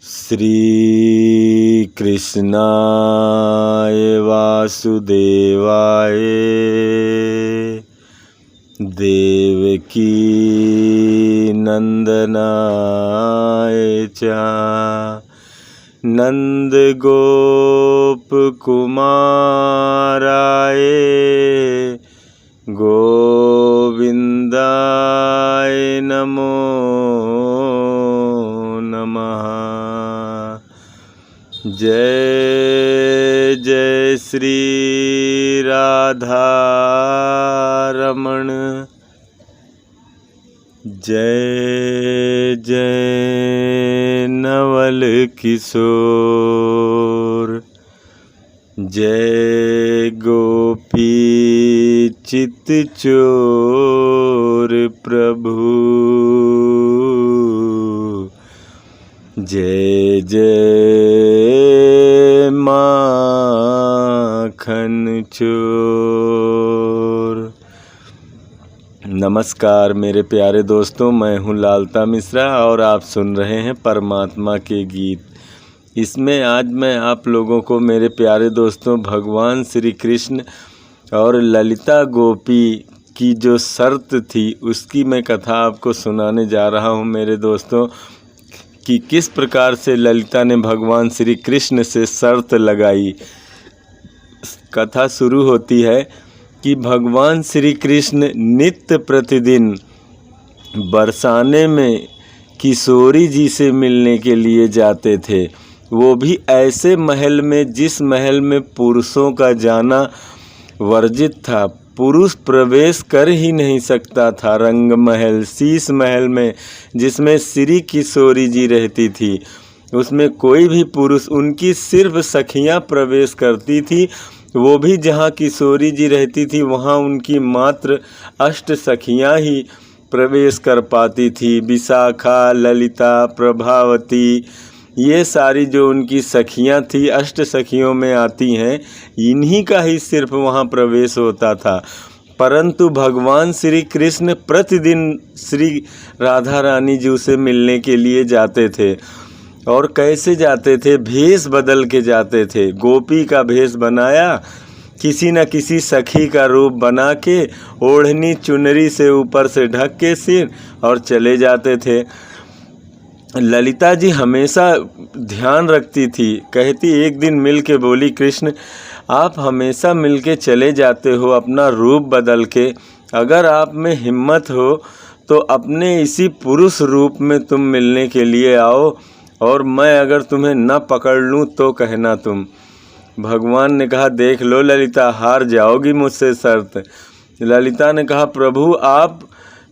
श्री कृष्णाय वासुदेवाय देवकी नंदनाय च नंद गोप कुमाराय गोविंदाय नमो नमः। जय जय श्री राधा रमण, जय जय नवल किशोर, जय गोपी चित चोर प्रभु, जय जय माखन चोर। नमस्कार मेरे प्यारे दोस्तों, मैं हूं लालता मिश्रा और आप सुन रहे हैं परमात्मा के गीत। इसमें आज मैं आप लोगों को मेरे प्यारे दोस्तों भगवान श्री कृष्ण और ललिता गोपी की जो शर्त थी उसकी मैं कथा आपको सुनाने जा रहा हूं मेरे दोस्तों, कि किस प्रकार से ललिता ने भगवान श्री कृष्ण से शर्त लगाई। कथा शुरू होती है कि भगवान श्री कृष्ण नित्य प्रतिदिन बरसाने में किशोरी जी से मिलने के लिए जाते थे, वो भी ऐसे महल में जिस महल में पुरुषों का जाना वर्जित था। पुरुष प्रवेश कर ही नहीं सकता था। रंग महल, शीश महल में जिसमें श्री किशोरी जी रहती थी, उसमें कोई भी पुरुष, उनकी सिर्फ सखियां प्रवेश करती थी। वो भी जहाँ किशोरी जी रहती थी वहाँ उनकी मात्र 8 सखियां ही प्रवेश कर पाती थी। विशाखा, ललिता, प्रभावती, ये सारी जो उनकी सखियां थी 8 सखियों में आती हैं, इन्हीं का ही सिर्फ वहाँ प्रवेश होता था। परंतु भगवान श्री कृष्ण प्रतिदिन श्री राधा रानी जी से मिलने के लिए जाते थे। और कैसे जाते थे? भेष बदल के जाते थे। गोपी का भेष बनाया, किसी न किसी सखी का रूप बना के, ओढ़नी चुनरी से ऊपर से ढक के सिर, और चले जाते थे। ललिता जी हमेशा ध्यान रखती थी, कहती, एक दिन मिल के बोली, कृष्ण आप हमेशा मिल के चले जाते हो अपना रूप बदल के, अगर आप में हिम्मत हो तो अपने इसी पुरुष रूप में तुम मिलने के लिए आओ, और मैं अगर तुम्हें न पकड़ लूँ तो कहना तुम। भगवान ने कहा, देख लो ललिता, हार जाओगी मुझसे शर्त। ललिता ने कहा, प्रभु आप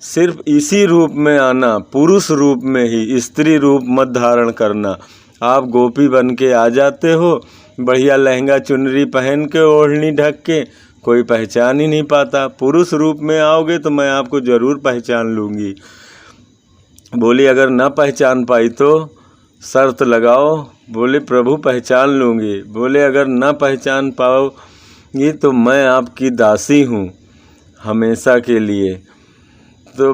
सिर्फ इसी रूप में आना, पुरुष रूप में ही, स्त्री रूप मत धारण करना। आप गोपी बन के आ जाते हो, बढ़िया लहंगा चुनरी पहन के, ओढ़नी ढक के, कोई पहचान ही नहीं पाता। पुरुष रूप में आओगे तो मैं आपको ज़रूर पहचान लूँगी। बोली, अगर न पहचान पाई तो शर्त लगाओ। बोले, प्रभु पहचान लूँगी। बोले, अगर न पहचान पाओगी तो मैं आपकी दासी हूँ हमेशा के लिए। तो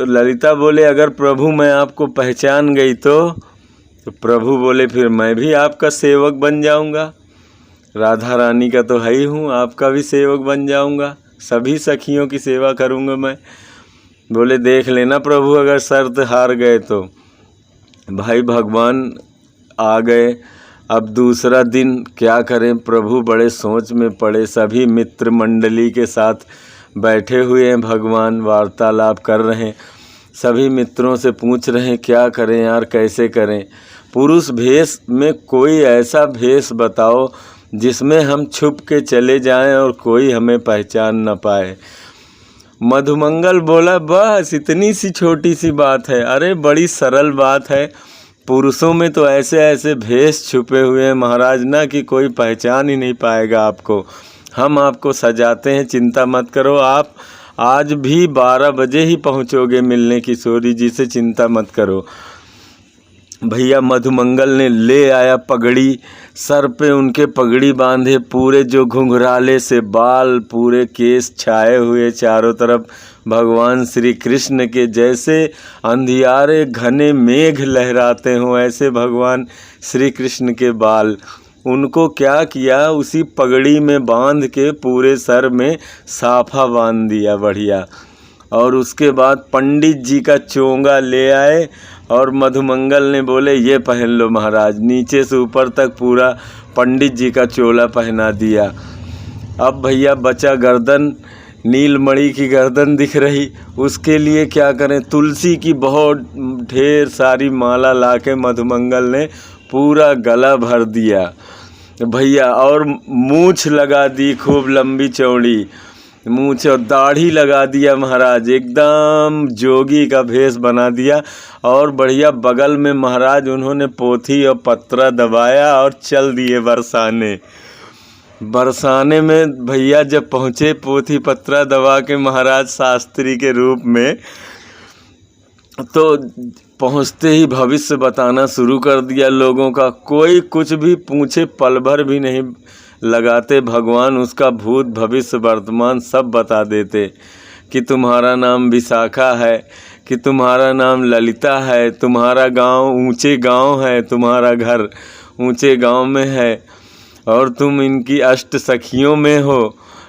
ललिता बोले, अगर प्रभु मैं आपको पहचान गई तो प्रभु बोले, फिर मैं भी आपका सेवक बन जाऊंगा। राधा रानी का तो है ही हूँ, आपका भी सेवक बन जाऊंगा, सभी सखियों की सेवा करूंगा मैं। बोले, देख लेना प्रभु, अगर शर्त हार गए तो। भाई भगवान आ गए। अब दूसरा दिन क्या करें, प्रभु बड़े सोच में पड़े। सभी मित्र मंडली के साथ बैठे हुए हैं, भगवान वार्तालाप कर रहे हैं। सभी मित्रों से पूछ रहे हैं, क्या करें यार, कैसे करें। पुरुष भेष में कोई ऐसा भेष बताओ जिसमें हम छुप के चले जाएं और कोई हमें पहचान न पाए। मधुमंगल बोला, बस इतनी सी छोटी सी बात है। अरे बड़ी सरल बात है, पुरुषों में तो ऐसे ऐसे भेष छुपे हुए हैं महाराज ना, कि कोई पहचान ही नहीं पाएगा आपको। हम आपको सजाते हैं, चिंता मत करो। आप आज भी 12 बजे ही पहुंचोगे मिलने किशोरी जी से, चिंता मत करो। भैया मधुमंगल ने ले आया पगड़ी, सर पे उनके पगड़ी बांधे, पूरे जो घुंघराले से बाल, पूरे केस छाए हुए चारों तरफ, भगवान श्री कृष्ण के जैसे अंधियारे घने मेघ लहराते हों, ऐसे भगवान श्री कृष्ण के बाल। उनको क्या किया, उसी पगड़ी में बांध के पूरे सर में साफा बांध दिया बढ़िया। और उसके बाद पंडित जी का चोंगा ले आए और मधुमंगल ने बोले ये पहन लो महाराज। नीचे से ऊपर तक पूरा पंडित जी का चोला पहना दिया। अब भैया बचा गर्दन, नीलमणि की गर्दन दिख रही, उसके लिए क्या करें, तुलसी की बहुत ढेर सारी माला लाके मधुमंगल ने पूरा गला भर दिया भैया। और मूछ लगा दी खूब लंबी चौड़ी मूछ, और दाढ़ी लगा दिया महाराज, एकदम जोगी का भेष बना दिया। और बढ़िया बगल में महाराज उन्होंने पोथी और पत्रा दबाया और चल दिए बरसाने। बरसाने में भैया जब पहुँचे पोथी पत्रा दबा के महाराज शास्त्री के रूप में, तो पहुँचते ही भविष्य बताना शुरू कर दिया लोगों का। कोई कुछ भी पूछे पल भर भी नहीं लगाते, भगवान उसका भूत भविष्य वर्तमान सब बता देते कि तुम्हारा नाम विशाखा है, कि तुम्हारा नाम ललिता है, तुम्हारा गांव ऊंचे गांव है, तुम्हारा घर ऊंचे गांव में है, और तुम इनकी अष्ट सखियों में हो,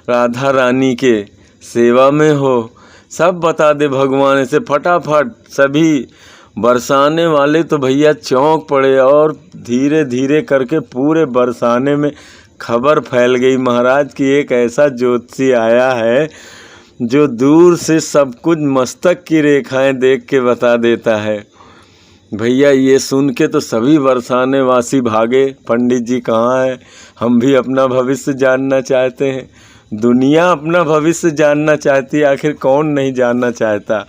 राधा रानी के सेवा में हो। सब बता दे भगवान ऐसे फटाफट। सभी बरसाने वाले तो भैया चौंक पड़े, और धीरे धीरे करके पूरे बरसाने में खबर फैल गई महाराज कि एक ऐसा ज्योतिषी आया है जो दूर से सब कुछ मस्तक की रेखाएं देख के बता देता है। भैया ये सुन के तो सभी बरसाने वासी भागे, पंडित जी कहाँ है, हम भी अपना भविष्य जानना चाहते हैं। दुनिया अपना भविष्य जानना चाहती है, आखिर कौन नहीं जानना चाहता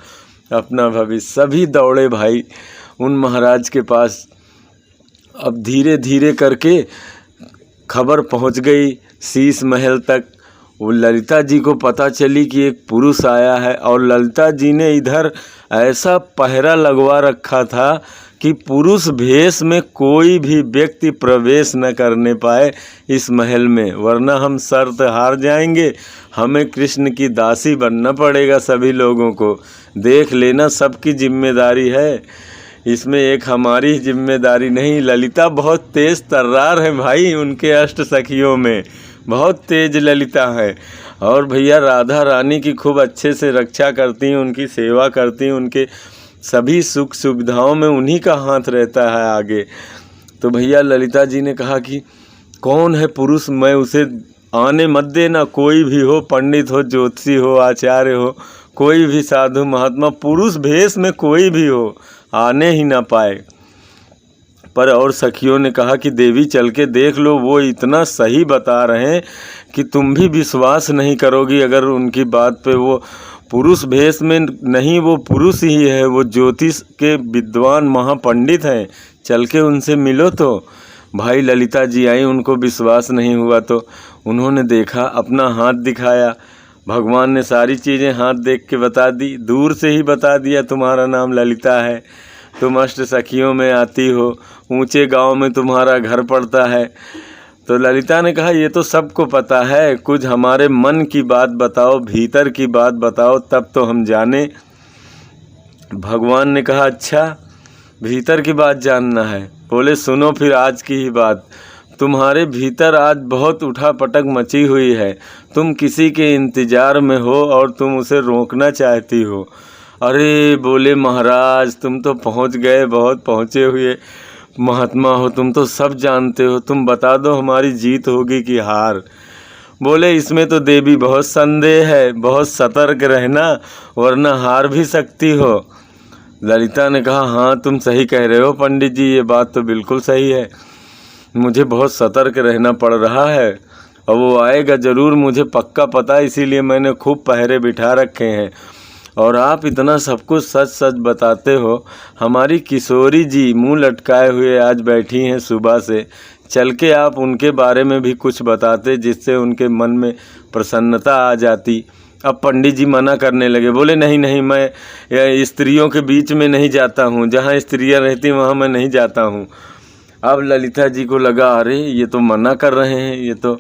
अपना भविष्य। सभी दौड़े भाई उन महाराज के पास। अब धीरे धीरे करके खबर पहुंच गई शीश महल तक। वो ललिता जी को पता चली कि एक पुरुष आया है, और ललिता जी ने इधर ऐसा पहरा लगवा रखा था कि पुरुष भेष में कोई भी व्यक्ति प्रवेश न करने पाए इस महल में, वरना हम शर्त हार जाएंगे। हमें कृष्ण की दासी बनना पड़ेगा। सभी लोगों को देख लेना, सबकी जिम्मेदारी है इसमें, एक हमारी जिम्मेदारी नहीं। ललिता बहुत तेज तर्रार है भाई, उनके अष्ट सखियों में बहुत तेज ललिता है। और भैया राधा रानी की खूब अच्छे से रक्षा करती हैं, उनकी सेवा करती हैं, उनके सभी सुख सुविधाओं में उन्हीं का हाथ रहता है आगे। तो भैया ललिता जी ने कहा कि कौन है पुरुष, मैं उसे आने मत देना। कोई भी हो, पंडित हो, ज्योतिषी हो, आचार्य हो, कोई भी साधु महात्मा, पुरुष भेष में कोई भी हो, आने ही ना पाए। पर और सखियों ने कहा कि देवी चल के देख लो, वो इतना सही बता रहे हैं कि तुम भी विश्वास नहीं करोगी अगर उनकी बात पे। वो पुरुष भेष में नहीं, वो पुरुष ही है, वो ज्योतिष के विद्वान महापंडित हैं, चल के उनसे मिलो। तो भाई ललिता जी आई, उनको विश्वास नहीं हुआ तो उन्होंने देखा, अपना हाथ दिखाया। भगवान ने सारी चीज़ें हाथ देख के बता दी, दूर से ही बता दिया तुम्हारा नाम ललिता है, तुम अष्ट सखियों में आती हो, ऊंचे गांव में तुम्हारा घर पड़ता है। तो ललिता ने कहा ये तो सबको पता है, कुछ हमारे मन की बात बताओ, भीतर की बात बताओ, तब तो हम जाने। भगवान ने कहा अच्छा भीतर की बात जानना है। बोले सुनो फिर आज की ही बात। तुम्हारे भीतर आज बहुत उठापटक मची हुई है, तुम किसी के इंतज़ार में हो और तुम उसे रोकना चाहती हो। अरे बोले महाराज तुम तो पहुंच गए, बहुत पहुंचे हुए महात्मा हो, तुम तो सब जानते हो, तुम बता दो हमारी जीत होगी कि हार। बोले इसमें तो देवी बहुत संदेह है, बहुत सतर्क रहना, वरना हार भी सकती हो। ललिता ने कहा हाँ तुम सही कह रहे हो पंडित जी, ये बात तो बिल्कुल सही है, मुझे बहुत सतर्क रहना पड़ रहा है, और वो आएगा ज़रूर, मुझे पक्का पता है, इसीलिए मैंने खूब पहरे बिठा रखे हैं। और आप इतना सब कुछ सच सच बताते हो। हमारी किशोरी जी मुंह लटकाए हुए आज बैठी हैं सुबह से, चल के आप उनके बारे में भी कुछ बताते जिससे उनके मन में प्रसन्नता आ जाती। अब पंडित जी मना करने लगे, बोले नहीं नहीं, मैं स्त्रियों के बीच में नहीं जाता हूँ, जहाँ स्त्रियाँ रहती वहाँ मैं नहीं जाता हूँ। अब ललिता जी को लगा अरे ये तो मना कर रहे हैं, ये तो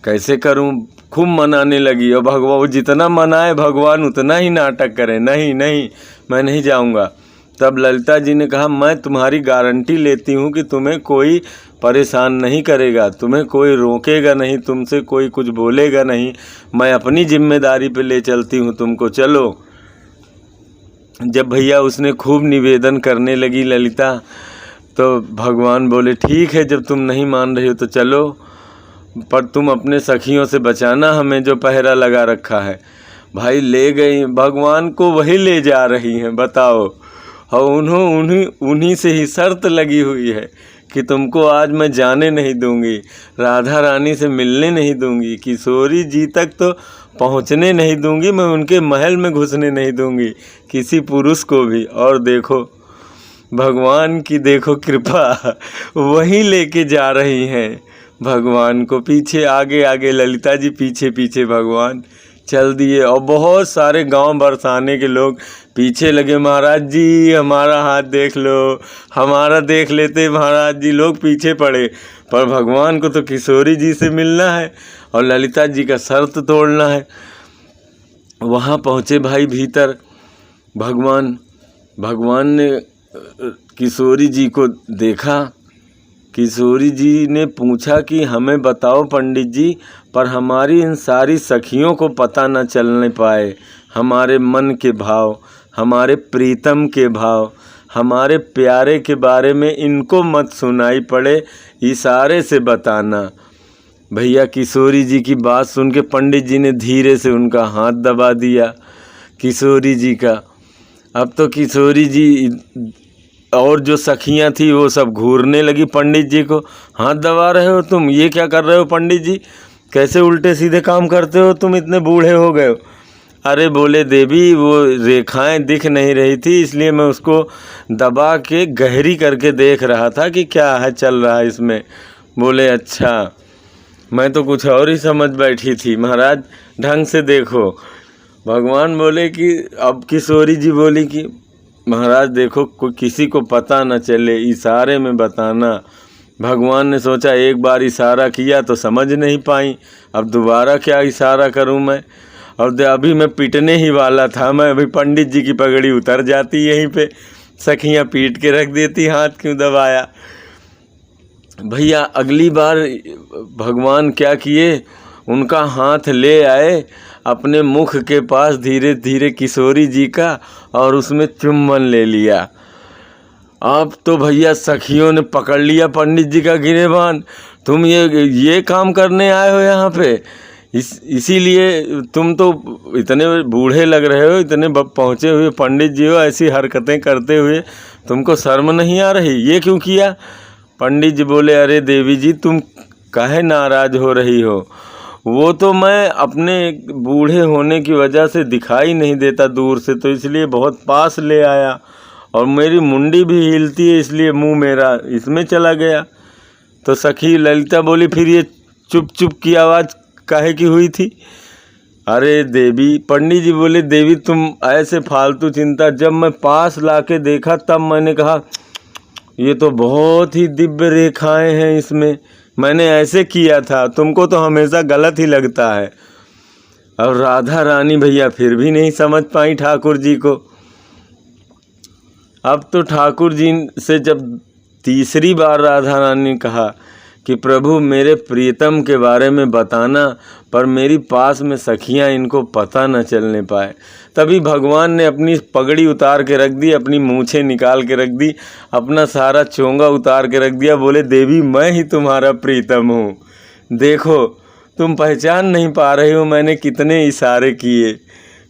कैसे करूँ, खूब मनाने लगी। और भगवान वो जितना मनाए भगवान उतना ही नाटक करे, नहीं नहीं मैं नहीं जाऊंगा। तब ललिता जी ने कहा मैं तुम्हारी गारंटी लेती हूँ कि तुम्हें कोई परेशान नहीं करेगा, तुम्हें कोई रोकेगा नहीं, तुमसे कोई कुछ बोलेगा नहीं, मैं अपनी जिम्मेदारी पे ले चलती हूँ तुमको, चलो। जब भैया उसने खूब निवेदन करने लगी ललिता, तो भगवान बोले ठीक है जब तुम नहीं मान रही हो तो चलो, पर तुम अपने सखियों से बचाना हमें जो पहरा लगा रखा है। भाई ले गई, भगवान को वही ले जा रही हैं, बताओ। और उन्हीं से ही शर्त लगी हुई है कि तुमको आज मैं जाने नहीं दूंगी, राधा रानी से मिलने नहीं दूंगी, किशोरी जी तक तो पहुंचने नहीं दूंगी, मैं उनके महल में घुसने नहीं दूंगी किसी पुरुष को भी। और देखो भगवान की देखो कृपा, वहीं लेके जा रही हैं भगवान को, पीछे आगे आगे ललिता जी, पीछे पीछे भगवान चल दिए। और बहुत सारे गांव बरसाने के लोग पीछे लगे, महाराज जी हमारा हाथ देख लो, हमारा देख लेते महाराज जी, लोग पीछे पड़े। पर भगवान को तो किशोरी जी से मिलना है और ललिता जी का शर्त तोड़ना है। वहाँ पहुँचे भाई भीतर, भगवान ने किशोरी जी को देखा। किशोरी जी ने पूछा कि हमें बताओ पंडित जी, पर हमारी इन सारी सखियों को पता न चलने पाए, हमारे मन के भाव, हमारे प्रीतम के भाव, हमारे प्यारे के बारे में इनको मत सुनाई पड़े, इशारे से बताना। भैया किशोरी जी की बात सुन के पंडित जी ने धीरे से उनका हाथ दबा दिया किशोरी जी का। अब तो किशोरी जी और जो सखियां थी वो सब घूरने लगी पंडित जी को, हाथ दबा रहे हो तुम, ये क्या कर रहे हो पंडित जी, कैसे उल्टे सीधे काम करते हो तुम, इतने बूढ़े हो गए हो। अरे बोले देवी वो रेखाएं दिख नहीं रही थी, इसलिए मैं उसको दबा के गहरी करके देख रहा था कि क्या है चल रहा है इसमें। बोले अच्छा, मैं तो कुछ और ही समझ बैठी थी महाराज, ढंग से देखो। भगवान बोले कि अब किशोरी जी बोली कि महाराज देखो कोई किसी को पता न चले, इशारे में बताना। भगवान ने सोचा एक बार इशारा किया तो समझ नहीं पाई, अब दोबारा क्या इशारा करूं मैं। और अभी मैं पीटने ही वाला था, मैं अभी पंडित जी की पगड़ी उतर जाती यहीं पे, सखियां पीट के रख देती, हाथ क्यों दबाया। भैया अगली बार भगवान क्या किए, उनका हाथ ले आए अपने मुख के पास धीरे धीरे किशोरी जी का, और उसमें चुम्बन ले लिया। अब तो भैया सखियों ने पकड़ लिया पंडित जी का गिरेबान, तुम ये काम करने आए हो यहाँ पे, इसीलिए तुम तो इतने बूढ़े लग रहे हो, इतने पहुँचे हुए पंडित जी हो, ऐसी हरकतें करते हुए तुमको शर्म नहीं आ रही, ये क्यों किया। पंडित जी बोले अरे देवी जी तुम काहे नाराज हो रही हो, वो तो मैं अपने बूढ़े होने की वजह से दिखाई नहीं देता दूर से, तो इसलिए बहुत पास ले आया, और मेरी मुंडी भी हिलती है इसलिए मुंह मेरा इसमें चला गया। तो सखी ललिता बोली फिर ये चुप चुप की आवाज़ काहे की हुई थी। अरे देवी, पंडित जी बोले देवी तुम ऐसे फालतू चिंता, जब मैं पास लाके देखा तब मैंने कहा ये तो बहुत ही दिव्य रेखाएं हैं इसमें, मैंने ऐसे किया था, तुमको तो हमेशा गलत ही लगता है। और राधा रानी भैया फिर भी नहीं समझ पाई ठाकुर जी को। अब तो ठाकुर जी से जब तीसरी बार राधा रानी ने कहा कि प्रभु मेरे प्रियतम के बारे में बताना, पर मेरी पास में सखियां इनको पता न चलने पाए, तभी भगवान ने अपनी पगड़ी उतार के रख दी, अपनी मूछें निकाल के रख दी, अपना सारा चोंगा उतार के रख दिया। बोले देवी मैं ही तुम्हारा प्रीतम हूँ, देखो तुम पहचान नहीं पा रही हो, मैंने कितने इशारे किए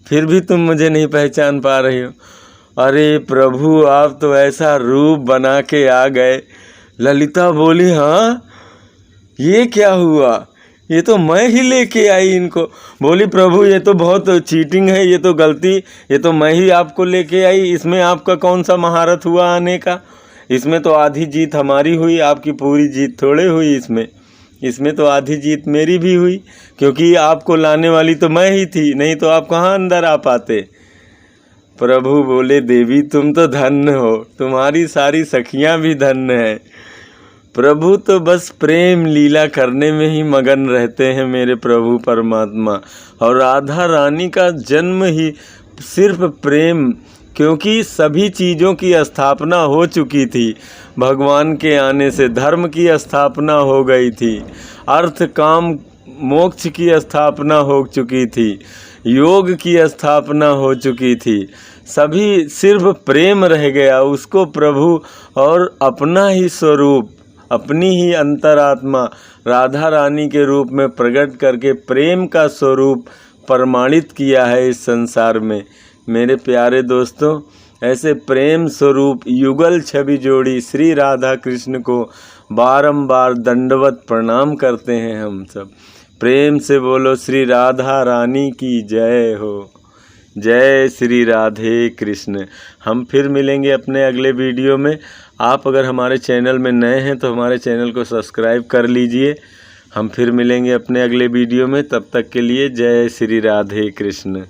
फिर भी तुम मुझे नहीं पहचान पा रही हो। अरे प्रभु आप तो ऐसा रूप बना के आ गए। ललिता बोली हाँ ये क्या हुआ, ये तो मैं ही लेके आई इनको। बोली प्रभु ये तो बहुत चीटिंग है, ये तो गलती, ये तो मैं ही आपको लेके आई, इसमें आपका कौन सा महारत हुआ आने का, इसमें तो आधी जीत हमारी हुई, आपकी पूरी जीत थोड़े हुई, इसमें तो आधी जीत मेरी भी हुई, क्योंकि आपको लाने वाली तो मैं ही थी, नहीं तो आप कहाँ अंदर आ पाते। प्रभु बोले देवी तुम तो धन्य हो, तुम्हारी सारी सखियां भी धन्य हैं, प्रभु तो बस प्रेम लीला करने में ही मगन रहते हैं मेरे प्रभु परमात्मा। और राधा रानी का जन्म ही सिर्फ प्रेम, क्योंकि सभी चीज़ों की स्थापना हो चुकी थी। भगवान के आने से धर्म की स्थापना हो गई थी, अर्थ काम मोक्ष की स्थापना हो चुकी थी, योग की स्थापना हो चुकी थी। सभी सिर्फ प्रेम रह गया, उसको प्रभु और अपना ही स्वरूप, अपनी ही अंतरात्मा राधा रानी के रूप में प्रकट करके प्रेम का स्वरूप प्रमाणित किया है इस संसार में। मेरे प्यारे दोस्तों, ऐसे प्रेम स्वरूप युगल छवि जोड़ी श्री राधा कृष्ण को बारंबार दंडवत प्रणाम करते हैं हम सब। प्रेम से बोलो श्री राधा रानी की जय हो। जय श्री राधे कृष्ण। हम फिर मिलेंगे अपने अगले वीडियो में। आप अगर हमारे चैनल में नए हैं तो हमारे चैनल को सब्सक्राइब कर लीजिए। हम फिर मिलेंगे अपने अगले वीडियो में, तब तक के लिए जय श्री राधे कृष्ण।